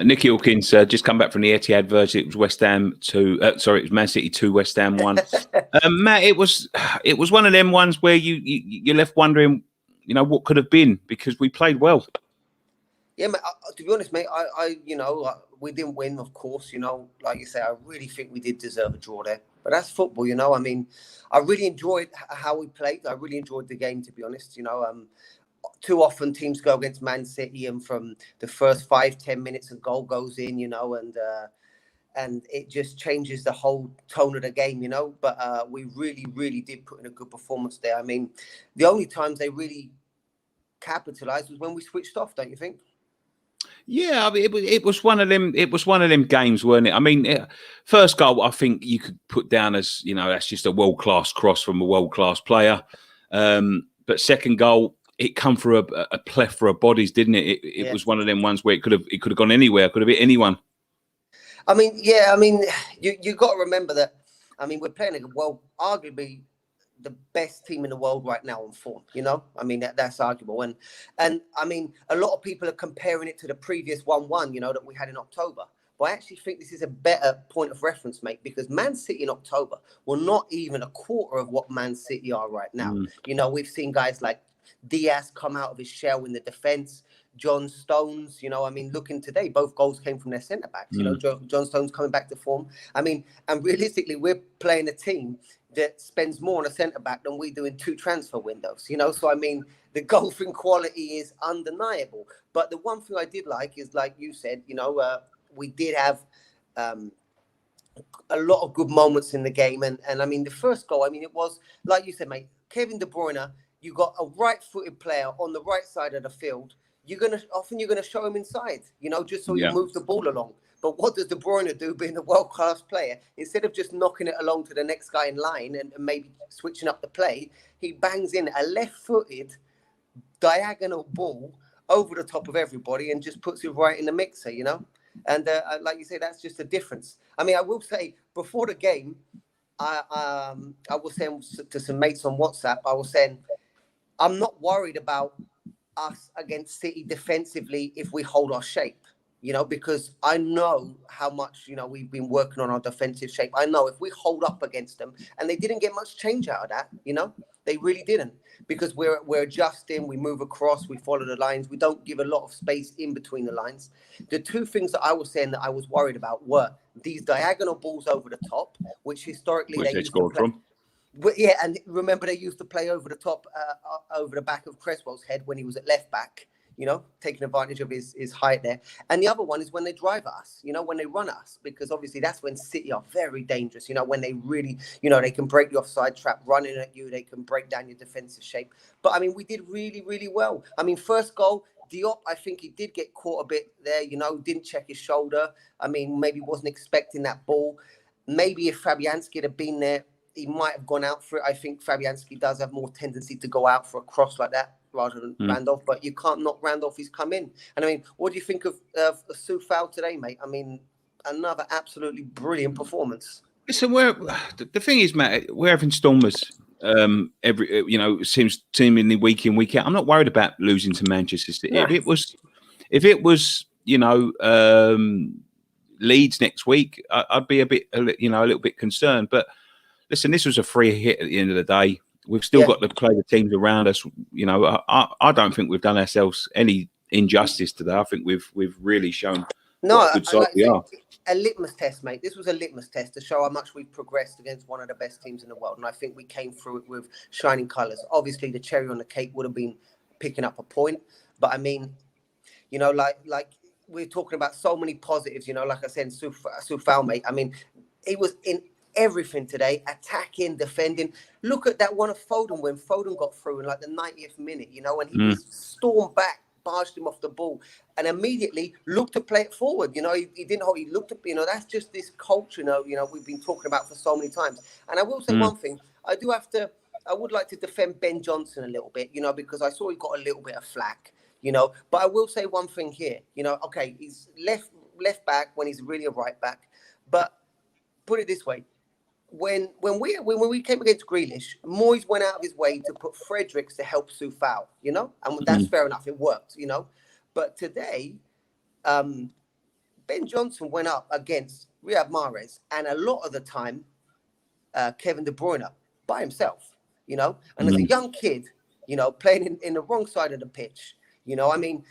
Nicky Hawkins just come back from the Etihad version. It was West Ham it was Man City 2, West Ham 1. Matt, it was one of them ones where you're left wondering, what could have been, because we played well. Yeah, mate, to be honest, mate, we didn't win, of course, like you say, I really think we did deserve a draw there. But that's football, I mean, I really enjoyed how we played. I really enjoyed the game, to be honest. Too often teams go against Man City and from the first 5-10 minutes a goal goes in, and it just changes the whole tone of the game, But we really, really did put in a good performance there. I mean, the only times they really capitalised was when we switched off, don't you think? Yeah, I mean, it was one of them. It was one of them games, weren't it? I mean, first goal, I think you could put down as that's just a world-class cross from a world-class player. But second goal, it come through a plethora of bodies, didn't it? It was one of them ones where it could have gone anywhere. Could have hit anyone. I mean, you got to remember that. I mean, we're playing arguably the best team in the world right now on form. I mean, that's arguable. And I mean, a lot of people are comparing it to the previous 1-1, that we had in October. But I actually think this is a better point of reference, mate, because Man City in October were not even a quarter of what Man City are right now. We've seen guys like Diaz come out of his shell in the defence. John Stones, I mean, looking today, both goals came from their centre backs. John Stones coming back to form. I mean, and realistically, we're playing a team that spends more on a centre back than we do in 2 transfer windows. So I mean, the golfing quality is undeniable. But the one thing I did like is, like you said, we did have a lot of good moments in the game. And I mean, the first goal, I mean, it was like you said, mate, Kevin De Bruyne. You got a right-footed player on the right side of the field. You're gonna show him inside, just so you move the ball along. But what does De Bruyne do, being a world-class player? Instead of just knocking it along to the next guy in line and maybe switching up the play, he bangs in a left-footed diagonal ball over the top of everybody and just puts it right in the mixer, And like you say, that's just a difference. I mean, I will say, before the game, I was saying to some mates on WhatsApp, I was saying, I'm not worried about us against City defensively if we hold our shape, because I know how much, we've been working on our defensive shape. I know if we hold up against them, and they didn't get much change out of that, they really didn't, because we're adjusting, we move across, we follow the lines, we don't give a lot of space in between the lines. The 2 things that I was saying that I was worried about were these diagonal balls over the top, which historically they used to play from. Yeah, and remember they used to play over the top, over the back of Cresswell's head when he was at left back, taking advantage of his height there. And the other one is when they drive us, when they run us, because obviously that's when City are very dangerous, when they really, they can break the offside trap running at you, they can break down your defensive shape. But I mean, we did really, really well. I mean, first goal, Diop, I think he did get caught a bit there, didn't check his shoulder. I mean, maybe wasn't expecting that ball. Maybe if Fabianski had been there, he might have gone out for it. I think Fabianski does have more tendency to go out for a cross like that rather than Randolph, but you can't knock Randolph. He's come in. And I mean, what do you think of Coufal today, mate? I mean, another absolutely brilliant performance. Listen, the thing is, Matt, we're having stormers seems seemingly week in, week out. I'm not worried about losing to Manchester City. No. If it was, Leeds next week, I'd be a little bit concerned. But listen, this was a free hit at the end of the day. We've still got to play the teams around us. I don't think we've done ourselves any injustice today. I think we've really shown what a good side we are. A litmus test, mate. This was a litmus test to show how much we've progressed against one of the best teams in the world. And I think we came through it with shining colours. Obviously, the cherry on the cake would have been picking up a point. But I mean, like we're talking about so many positives, like I said, Coufal, mate. I mean, it was in everything today, attacking, defending. Look at that one of Foden when Foden got through in like the 90th minute, when he stormed back, barged him off the ball and immediately looked to play it forward. He didn't hold, he looked at, that's just this culture, we've been talking about for so many times. And I will say one thing, I would like to defend Ben Johnson a little bit, because I saw he got a little bit of flack, but I will say one thing here, okay, he's left back when he's really a right back, but put it this way, when we came against Grealish, Moyes went out of his way to put Fredericks to help Coufal, and that's fair enough. It worked, But today, Ben Johnson went up against Riyad Mahrez, and a lot of the time, Kevin De Bruyne by himself, you know. And as a young kid, you know, playing in the wrong side of the pitch, you know, I mean,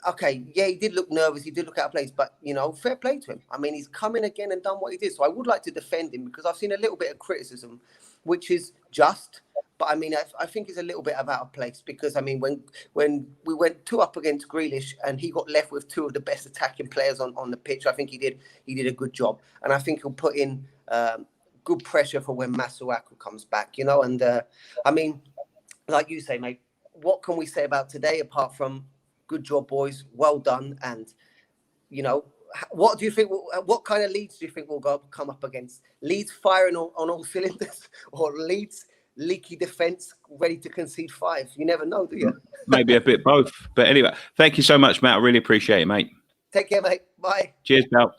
okay, yeah, he did look nervous, he did look out of place, but, you know, fair play to him. I mean, he's come in again and done what he did. So I would like to defend him because I've seen a little bit of criticism, which is just. But I mean, I think it's a little bit out of place because I mean, when we went 2 up against Grealish and he got left with 2 of the best attacking players on the pitch, I think he did a good job, and I think he'll put in good pressure for when Masuaku comes back, you know. And I mean, like you say, mate, what can we say about today apart from good job, boys, well done, and you know. What do you think? What kind of Leeds do you think will come up against? Leeds firing on all cylinders, or Leeds leaky defence, ready to concede 5? You never know, do you? Maybe a bit both. But anyway, thank you so much, Matt. I really appreciate it, mate. Take care, mate. Bye. Cheers, pal.